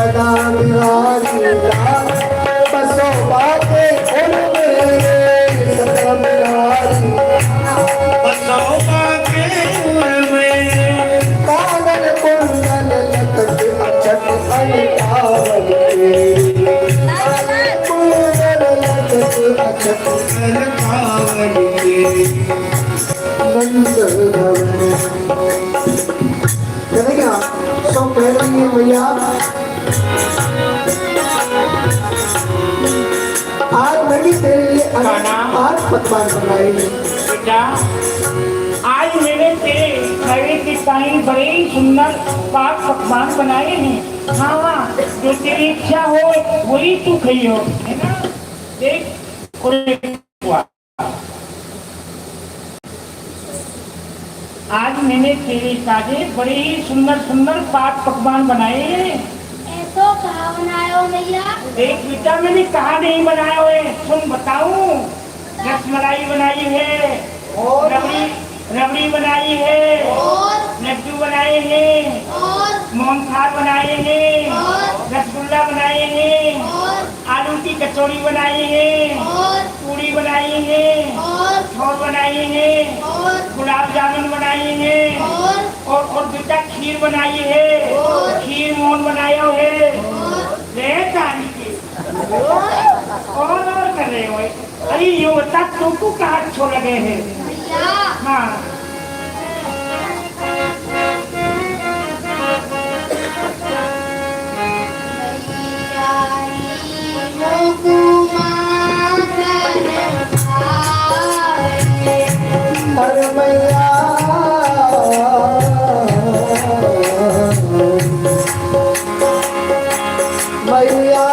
सदा बिहारी लाल बसो बातें उनमें सदा बिहारी बसो बातें उनमें कानन कुंडल लटक अचट अलकावल के कुंडल लटक अचट अलकावल के नंद भवन चले गया सो कह रही है भैया आज मैंने तेरे लिए आज पकवान बनाए बेटा आज मैंने तेरे खाने के टाइम बड़े ही सुंदर पाक पकवान बनाए हैं। हाँ जो तेरी इच्छा हो वही तू खाइयो है ना। देख आज मैंने तेरे साथे बड़े ही सुंदर सुंदर पाक पकवान बनाए हैं। ऐसो कहाँ बनायो भैया? देख बेटा मैंने कहा नहीं बनाया है, सुन बताऊं। रसमलाई बनाई है, रबड़ी बनाई है, लड्डू बनाए हैं, मोहनथाल बनाए हैं, रसगुल्ला बनाए हैं, आलू की कचौड़ी बनाई है, पूरी बनाई है, छोर बनाई है, गुलाब जामुन बनाई है और बेटा खीर बनाई है, खीर मोहन बनाया है। और कर रहे हो? अरे ये बता तुमको कहाँ अच्छो लगे हैं? हाँ अरे मैया मैया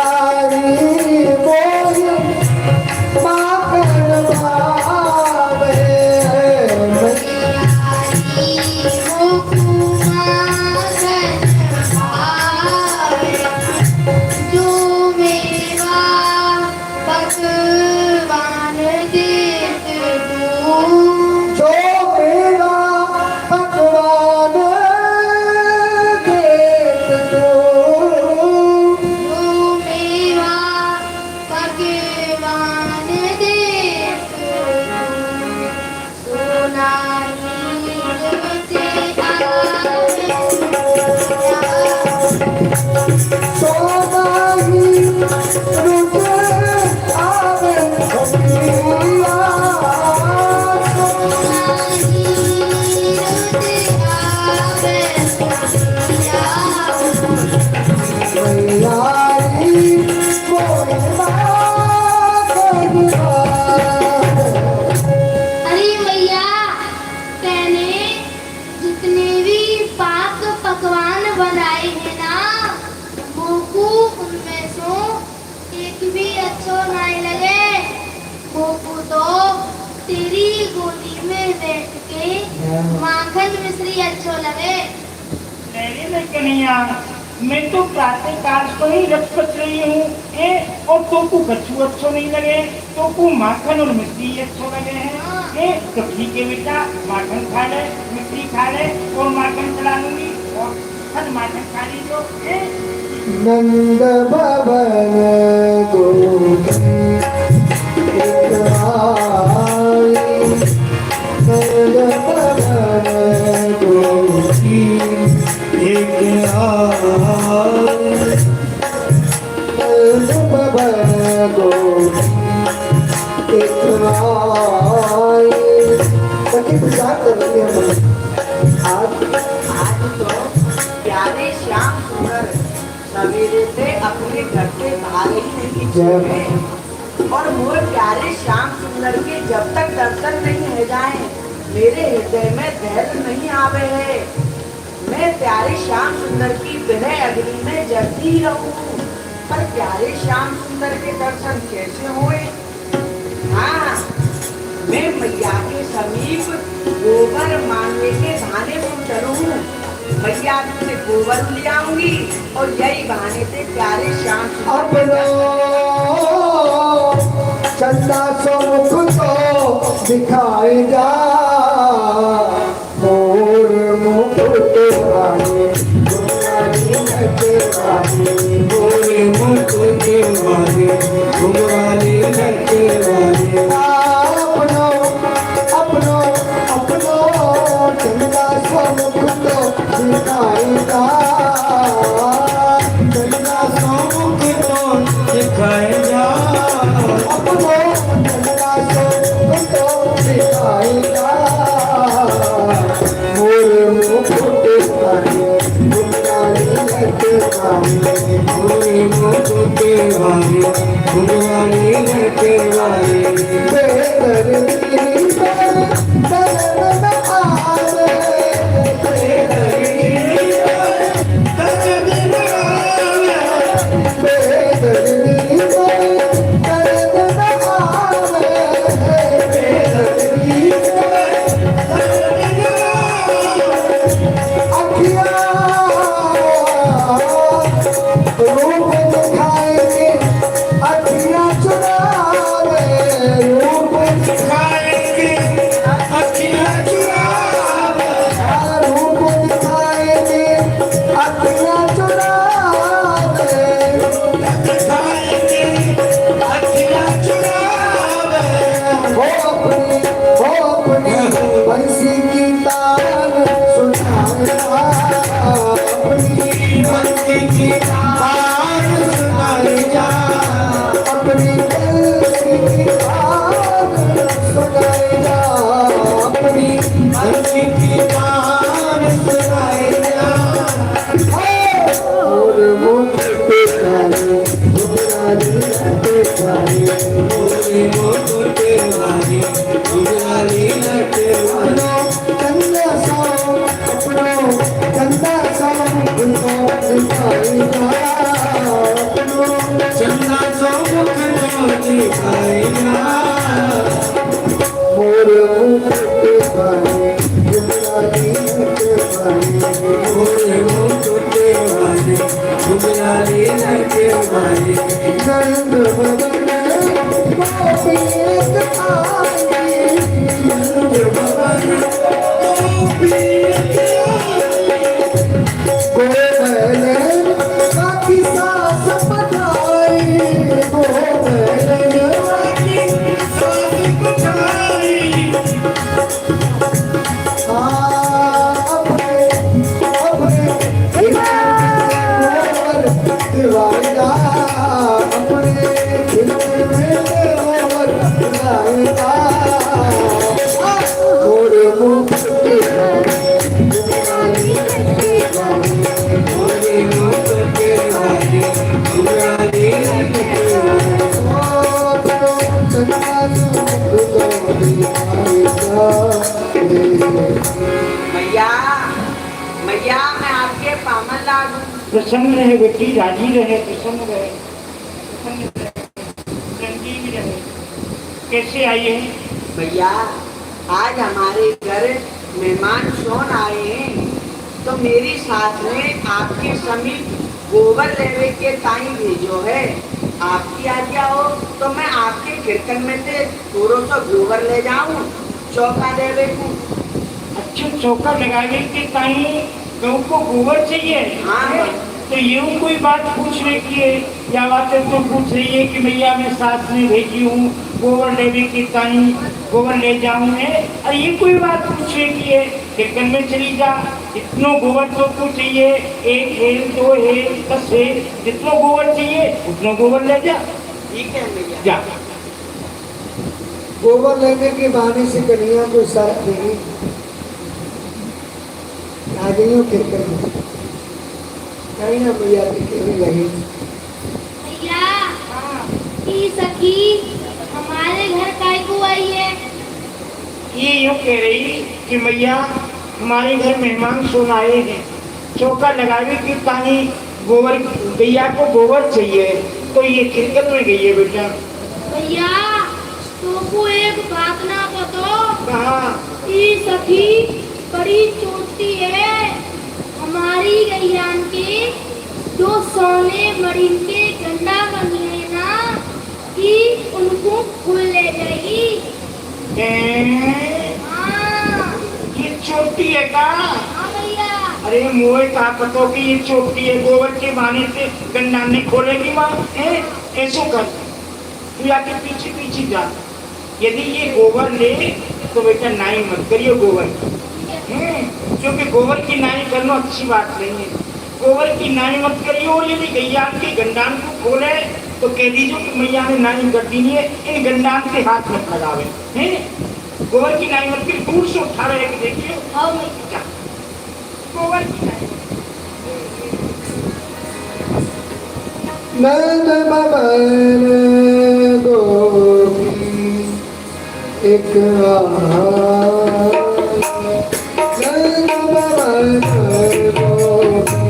माखन मिश्री अच्छो लगे। कन्हैया मैं तो प्रातः काल को ही रख रही हूँ और तुमको कच्छू अच्छो नहीं लगे, तुमको माखन और मिश्री अच्छो लगे हैं। तो ठीक है बेटा माखन खा ले, मिश्री खा ले और माखन चला लूंगी और हर माखन खा लीजिए। नंद भवन प्यारे श्याम सुंदर सवेरे से अपने घर से बाहर ही नहीं निकले और मोर प्यारे श्याम सुंदर के जब तक दर्शन नहीं हो जाए मेरे हृदय में धैर्य नहीं आवे है। मैं प्यारे श्याम सुंदर की विनय अग्नि में जलती ही रहूं, पर प्यारे श्याम सुंदर के दर्शन कैसे हुए? हाँ, मैं मैया के समीप गोबर मांगने के बहाने को चलूं। मैया से गोबर ले आऊंगी और यही बहाने से प्यारे श्याम अपनो चंदा सो मुख को दिखाई जा मोर मुकुट वाले मोरे मुकुट वाले घुंघराली लहके वाले बेदर्दी दर्द आवे बेदर्दी दर्द आवे बेदर्दी अखियाँ रूप दिखाएंगे अखियाँ चुरावे रूप दिखाएंगे अखियाँ चुरावे रूप दिखाएंगे अखियाँ चुरावे दिखाएंगे अखियाँ चुरावे वो अपनी बंसी की तान सुनाएगा अपनी बंसी की तान सुनाई जा अपनी बंसी की तान सुनाएगा अपनी बंसी की तान सुनाई जा और मुख पे काले घुंघराली लहके वाले मोरे मुकुट वाले घुंघराली लहके वाले चंदा सा अपनो चंदा सा उनको दिखाएगा अपनो चंदा सो मुख को दिखाएगा मोर मुख पे काले घुंघराली लहके वाले मोरे मुकुट वाले घुंघराली लहके वाले नंद बदन गोपियत आए गोबैलन बाकी सास पठाई गोबैलन दिवाला अपने दिल में और दिलाएगा और मुख पे मोरे मुकुट वाले घुंघराली लहके वाले मैया मैया मैं आपके पामन लागू प्रसन्न रहे बेटी, राजी रहे, प्रसन्न रहे, प्रसन्न रहे, रंगीन रहे। कैसे आई है? भैया आज हमारे घर मेहमान कौन आए हैं तो मेरी साथ में आपके समीप गोबर लेवे के टाइम भेजो है। आपकी आज्ञा हो तो मैं आपके कीर्तन में से थोड़ा सा गोबर ले जाऊं चौका देवे को। अच्छा, चौका लगाने के टाइम गौ को गोबर चाहिए? हाँ। तो यूँ कोई बात पूछने की है या बातें तो पूछ रही है कि भैया मैं साथ में भेजी हूँ गोबर लेने के टाइम गोबर ले जाऊँ मैं, और ये कोई बात पूछने की है? कीर्तन में चली जा, इतनो गोबर तो तू चाहिए, 1 है 2 है 10 है, जितना गोबर चाहिए उतना गोबर ले जा। ठीक है भैया। जा। गोबर लेने के बहाने से कन्हैया को साथ देगी आ गई हूँ कीर्तन में कहीं ना भैया दिखे भी लगी भैया ई सखी हमारे घर काय को आई है? ये यूँ कह रही कि भैया हमारे घर मेहमान सोन आए हैं, चौका लगावे की पानी गोबर गैया को गोबर चाहिए, तो ये कीर्तन में गई है बेटा। भैया तो एक बात ना बतो, कहा? ई सखी बड़ी चोटी है। हमारी गैयान के 2 सोने मरीन के गंडा बनी है ना कि उनको फूल ले जाएगी। हाँ ये चोटी है का? हाँ भैया। अरे मोए का पतो कि ये चोटी है, गोबर के बहाने से गंडा नहीं खोलेगी माँ। ऐसो कर तू आके पीछे पीछे जा, यदि ये गोबर ले तो बेटा नाई मत करियो गोबर, क्योंकि गोबर की नाई करना अच्छी बात नहीं है। गोबर की नाई मत करियो, और यदि गैया के गंडान को खोले तो कह दीजिए कि मैया ने नाई कर दी है, इन गंडान से हाथ मत लगावे। गोबर की नाई मत करिए, दूर से उठा रहे कि देखिए। हाँ भैया। गोबर की नाई नंद बबन गोपी एक नंद बबन गोपी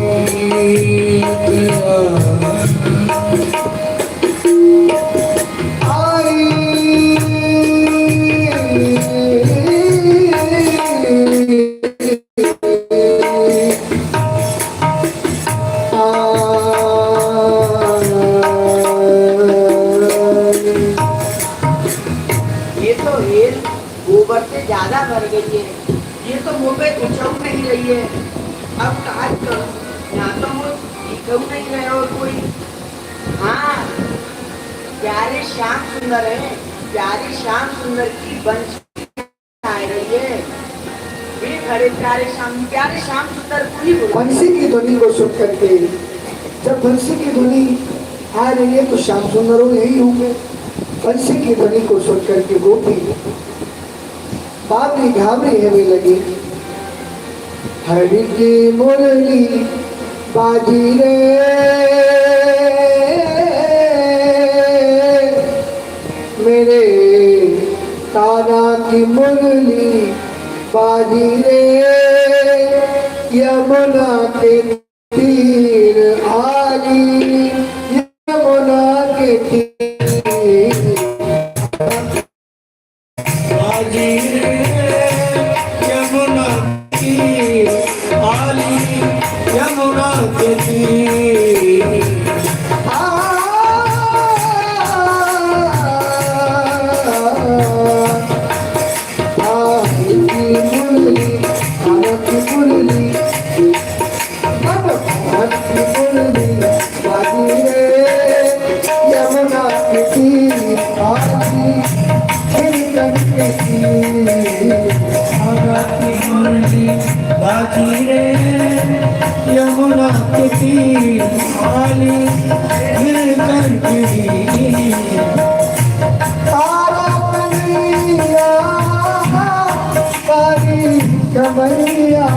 गोबर से ज्यादा भर गई है। ये तो मुँह पे उछल नहीं रही है। अब कहा करूं? यहाँ तो मुँह दिखा नहीं रहे और कोई। हाँ, प्यारे श्याम सुंदर है। प्यारे श्याम सुंदर की बंशी आ रही है। वे खड़े प्यारे श्याम सुंदर को ही बुला। बंसी की ध्वनि को सुन करके जब बंसी की ध्वनि आ रही है तो श्याम सुंदर यही होंगे। बंसी की ध्वनि को सुन करके गोपी बाबरी घाबरी है लगी। हरि की मुरली बाजी रे मेरे तारा की मुरली बाजी रे यमुना के तीर आली यमुना के तीर आली यमुना की आली यमुना के तीर बाजी रे यमुना के तीर आली गिर कमरिया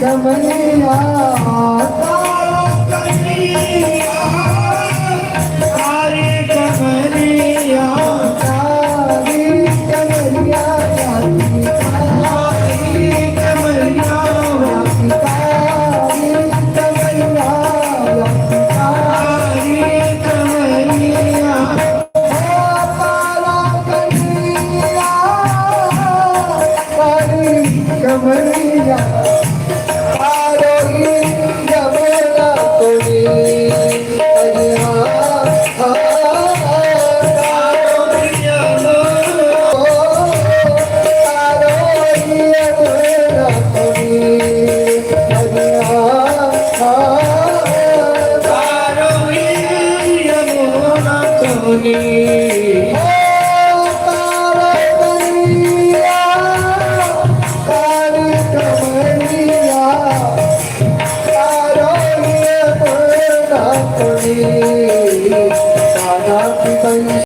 कमरिया यमुना